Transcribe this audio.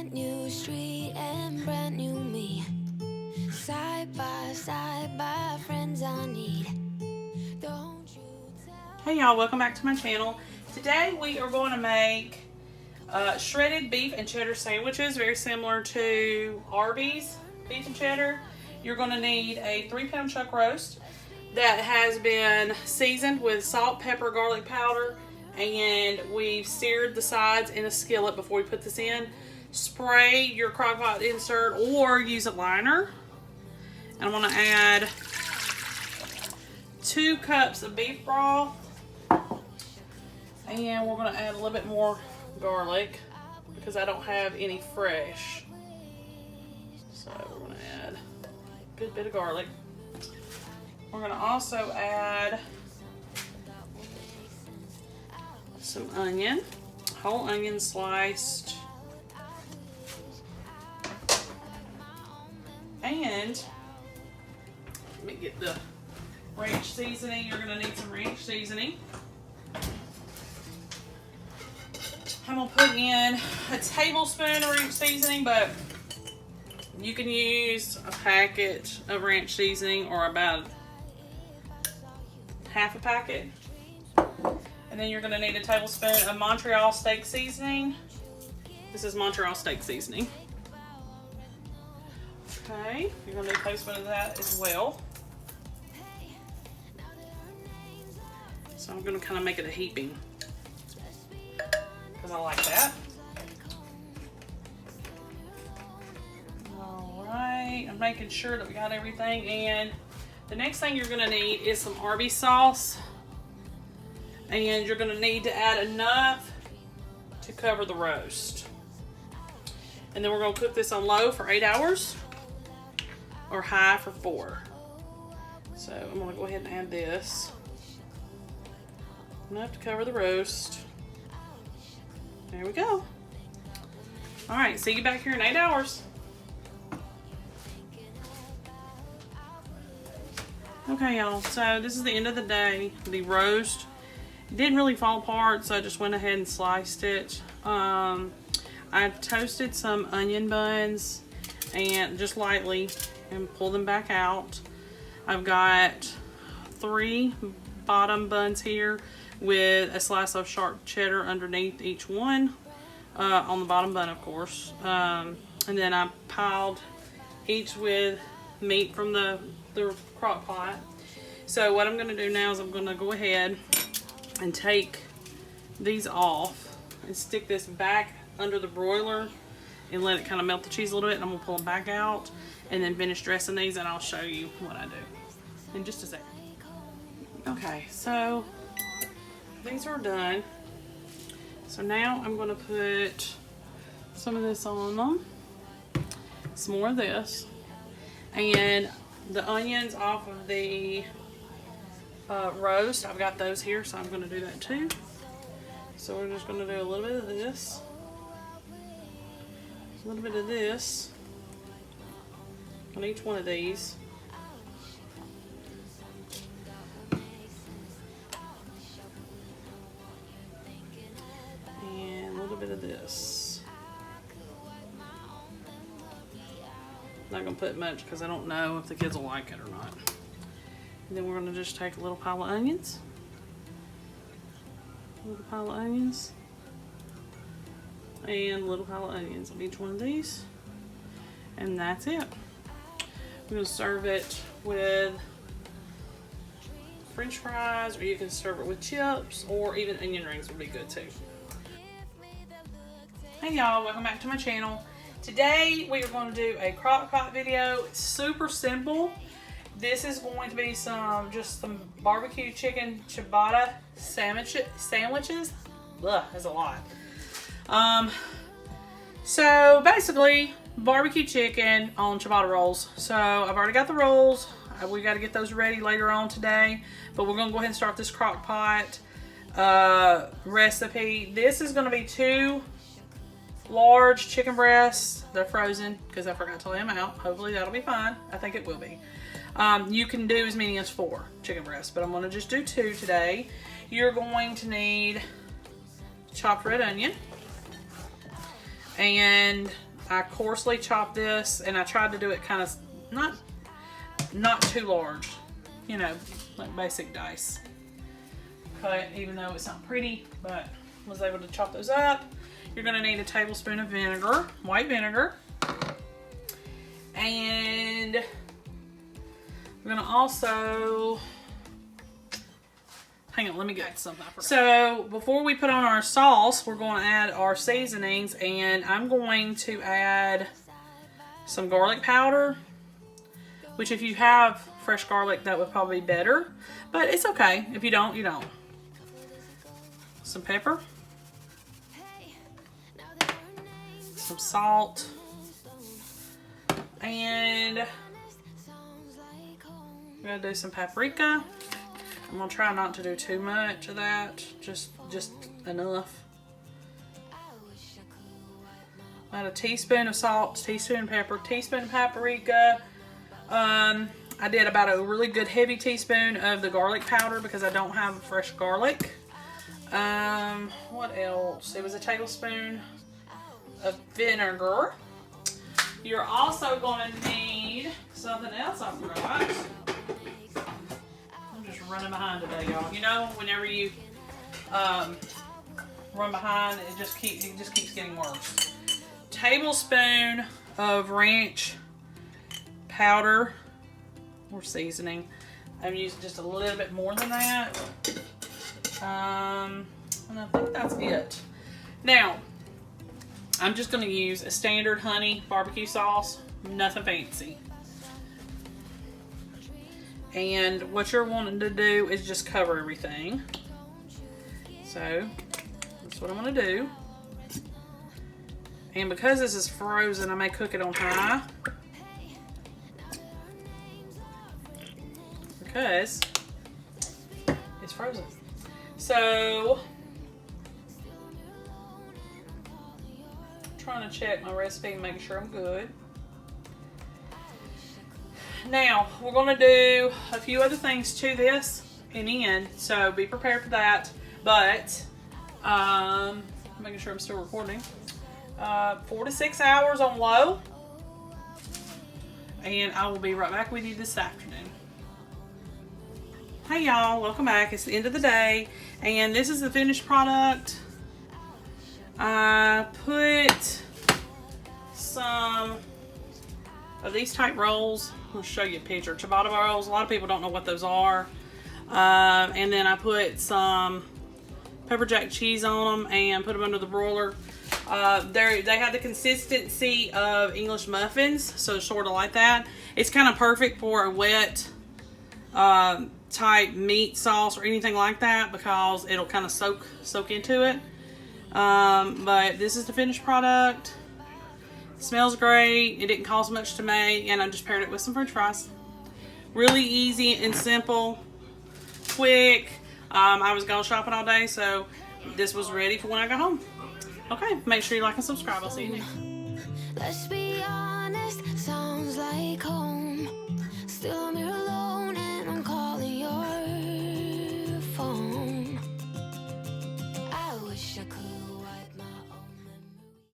brand new street and brand new me. Side by friends I need. Don't you tell. Hey y'all, welcome back to my channel. Today we are going to make shredded beef and cheddar sandwiches, very similar to Arby's beef and cheddar. You're going to need a 3-pound chuck roast that has been seasoned with salt, pepper, garlic powder, and we've seared the sides in a skillet before we put this in. Spray your Crockpot insert or use a liner. And I'm going to add 2 cups of beef broth, and we're going to add a little bit more garlic because I don't have any fresh. So we're going to add a good bit of garlic. We're going to also add some onion, whole onion sliced, and let me get the ranch seasoning. You're going to need some ranch seasoning. I'm going to put in a tablespoon of ranch seasoning, but you can use a packet of ranch seasoning or about half a packet. And then you're going to need a tablespoon of Montreal steak seasoning. This is Montreal steak seasoning. Okay, you're going to need a tablespoon of that as well. So I'm going to kind of make it a heaping because I like that. Alright, I'm making sure that we got everything. And the next thing you're going to need is some Arby's sauce. And you're going to need to add enough to cover the roast. And then we're going to cook this on low for 8 hours or high for 4. So I'm going to go ahead and add this. Enough to cover the roast. There we go. Alright, see you back here in 8 hours. Okay, y'all, so this is the end of the day. The roast didn't really fall apart, so I just went ahead and sliced it. I've toasted some onion buns and just lightly and pull them back out. I've got 3 bottom buns here with a slice of sharp cheddar underneath each one, on the bottom bun, of course. And then I piled each with meat from the crock pot. So what I'm going to do now is I'm going to go ahead and take these off and stick this back under the broiler and let it kind of melt the cheese a little bit. And I'm going to pull them back out and then finish dressing these, and I'll show you what I do in just a second. Okay, so these are done. So now I'm going to put some of this on them, some more of this, and the onions off of the roast. I've got those here, so I'm going to do that too. So we're just going to do a little bit of this, a little bit of this on each one of these. And a little bit of this. Not going to put much because I don't know if the kids will like it or not. And then we're going to just take a little pile of onions. A little pile of onions. And a little pile of onions on each one of these. And that's it. We're going to serve it with French fries, or you can serve it with chips, or even onion rings would be good too. Hey y'all, welcome back to my channel. Today we are going to do a Crockpot video. It's super simple. This is going to be some barbecue chicken ciabatta sandwiches. Ugh, that's a lot. So basically barbecue chicken on ciabatta rolls. So I've already got the rolls. We got to get those ready later on today, but we're going to go ahead and start this Crockpot recipe. This is going to be 2 large chicken breasts. They're frozen because I forgot to lay them out. Hopefully that'll be fine. I think it will be. You can do as many as 4 chicken breasts, but I'm going to just do 2 today. You're going to need chopped red onion and I coarsely chopped this, and I tried to do it kind of not too large, you know, like basic dice cut, even though it's not pretty, but was able to chop those up. You're gonna need a tablespoon of vinegar, white vinegar, and we're gonna also, hang on, let me get something. So before we put on our sauce, we're going to add our seasonings, and I'm going to add some garlic powder, which if you have fresh garlic, that would probably be better, but it's okay. If you don't, you don't. Some pepper, some salt, and I'm gonna do some paprika. I'm gonna try not to do too much of that, just enough. About a teaspoon of salt, teaspoon of pepper, teaspoon of paprika. I did about a really good heavy teaspoon of the garlic powder because I don't have fresh garlic. What else? It was a tablespoon of vinegar. You're also going to need something else I forgot. I'm just running behind today, y'all. You know, whenever you run behind, it just keeps getting worse. Tablespoon of ranch powder or seasoning. I'm using just a little bit more than that. And I think that's it. Now, I'm just going to use a standard honey barbecue sauce, nothing fancy. And what you're wanting to do is just cover everything. So, that's what I'm going to do. And because this is frozen, I may cook it on high. Because it's frozen. So, I'm trying to check my recipe and make sure I'm good. Now, we're going to do a few other things to this in the end, so be prepared for that. But, making sure I'm still recording. 4 to 6 hours on low. And I will be right back with you this afternoon. Hey y'all, welcome back. It's the end of the day, and this is the finished product. I put some of these type rolls. I'll show you a picture. Ciabatta rolls. A lot of people don't know what those are. And then I put some pepper jack cheese on them and put them under the broiler. They have the consistency of English muffins, so sort of like that. It's kind of perfect for a wet type meat sauce or anything like that because it'll kind of soak into it. But this is the finished product. It smells great. It didn't cost much to make, and I just paired it with some french fries. Really easy and simple, quick. I was going shopping all day, so this was ready for when I got home. Okay, make sure you like and subscribe. I'll see you next. Let's be honest.